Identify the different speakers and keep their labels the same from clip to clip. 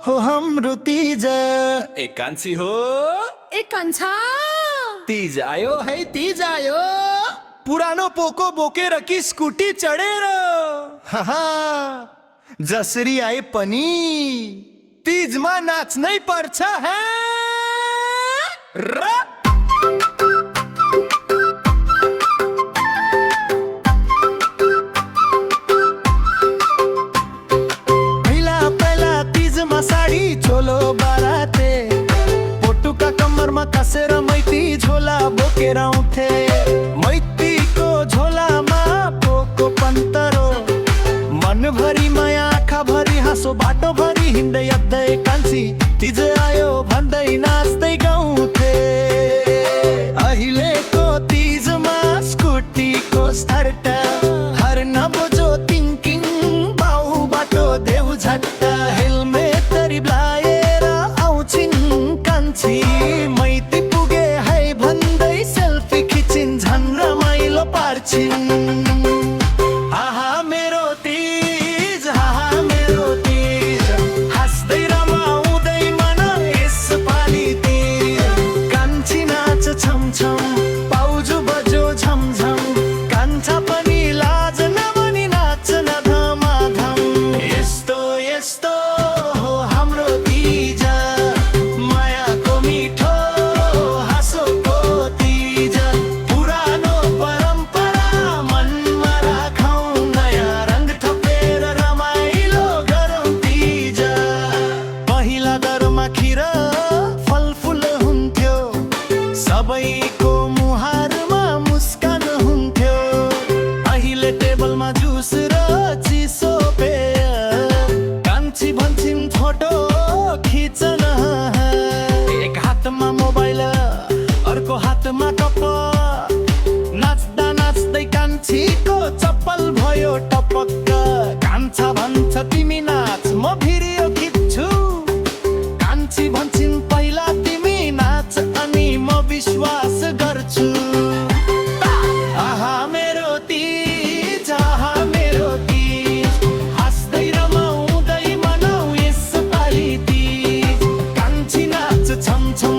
Speaker 1: हो हाम्रो तीज
Speaker 2: एक कान्छी हो
Speaker 3: ए कान्छा
Speaker 2: तीज आयो है तीज आयो
Speaker 1: पुरानो पोको बोकेर कि स्कुटी चढेर हाहा जसरी आए पनि तीजमा नाच्नै पर्छ है र साडी चोलो बाराते पोटुका कम्मरमा कसेर मैती झोला बोकेर आउँथे मैतीको झोलामा पोको पन्तरो मनभरि माया आँखाभरि हाँसो बाटोभरि हिँड्दै अद्दै कान्छी तीज आयो भन्दै नाच्दै गाउँथे अहिलेको तीजमा स्कुटीको स्टार्ट हर नबोजो तिङकिङ बाउ बाटो देउ झट्टा हेलमेट लाएर आउँछिन् कान्छी मैती पुगे है भन्दै सेल्फी खिचिन् झन् रमाइलो पार्छिन् आहा मेरो तीज हाँस्दै रमाउँदै मन यसपालि तीज कान्छी नाच छमछम पाउजु बजो झमझम कान्छा पनि लाज नमानी नाच्न धमाधम यस्तो यस्तो सबैको मुहारमा मुस्कान हुन्थ्यो अहिले टेबलमा जुस र चिसो पेय कान्छी भन्छिन् फोटो खिचन एक हातमा मोबाइल अर्को हातमा कप नाच्दा नाच्दै कान्छीको चप्पल भयो टपक्क कान्छा भन्छ तिमी नाच म भिडियो खिच्छु कान्छी भन्छिन् पहिला तिमी नाच अनि म विश्वास गर्छु आहा मेरो तीज हाँस्दै रमाउँदै मनाउ यसपालि तीज कान्छी नाच छमछम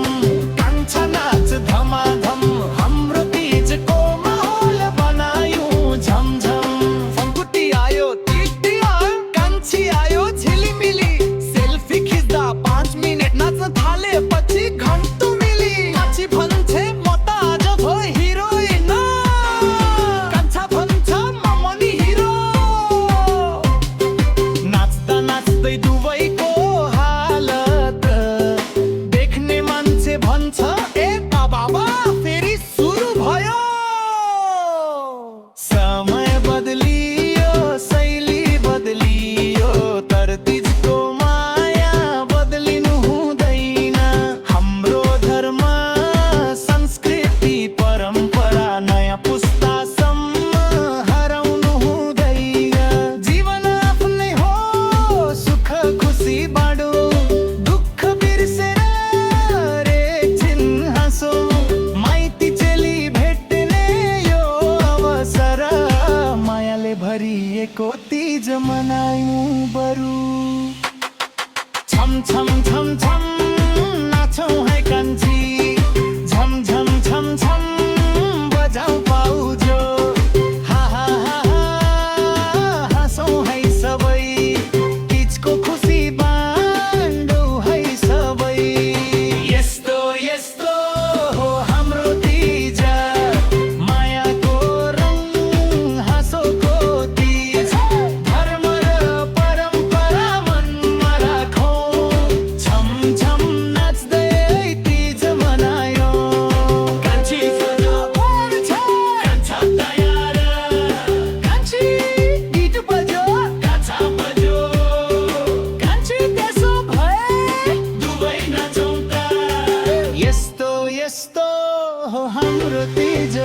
Speaker 1: कान्छा नाच धमाधम हाम्रो तीजको माहौल बनायौँ झमझम फङ्गुटी आयो टिटी आयो कान्छी आयो झिलिमिली सेल्फी खिच्दा 5 मिनेट नाच्न थालेपछि घन्टो भन्छे म त आज भो हिरोइन कान्छा भन्छ म मनी हिरो नाच्दा नाच्दै दुवैको हालत देख्ने मान्छे भन्छ ए बाबा फेरि सुरु भयो समय बदलियो शैली बदलियो तर तीजको माया बदलिनु हुँदैन हाम्रो धर्म परम्परा नयाँ पुस्तासम्म हराउनु हुँदैन जीवन आफ्नै हो सुख खुसी बाँडो दुःख बिर्सेर एकछिन हाँसो माइती चेली भेट्ने यो अवसर मायाले भरिएको तीज मनायौँ बरु छम छम छम छम नाचौँ है कान्छी झम झम झम झम बजाऊ पाउजो हा हा हा हाँसौँ है सबै तीजको खुसी बाँडौँ है सबै यस्तो यस्तो हो हाम्रो तीज मायाको रङ हाँसोको तीज धर्म र परम्परा मनमा राखौँ छम छम नाच्दै तीज मनायो यस्तो यस्तो हो हाम्रो तीज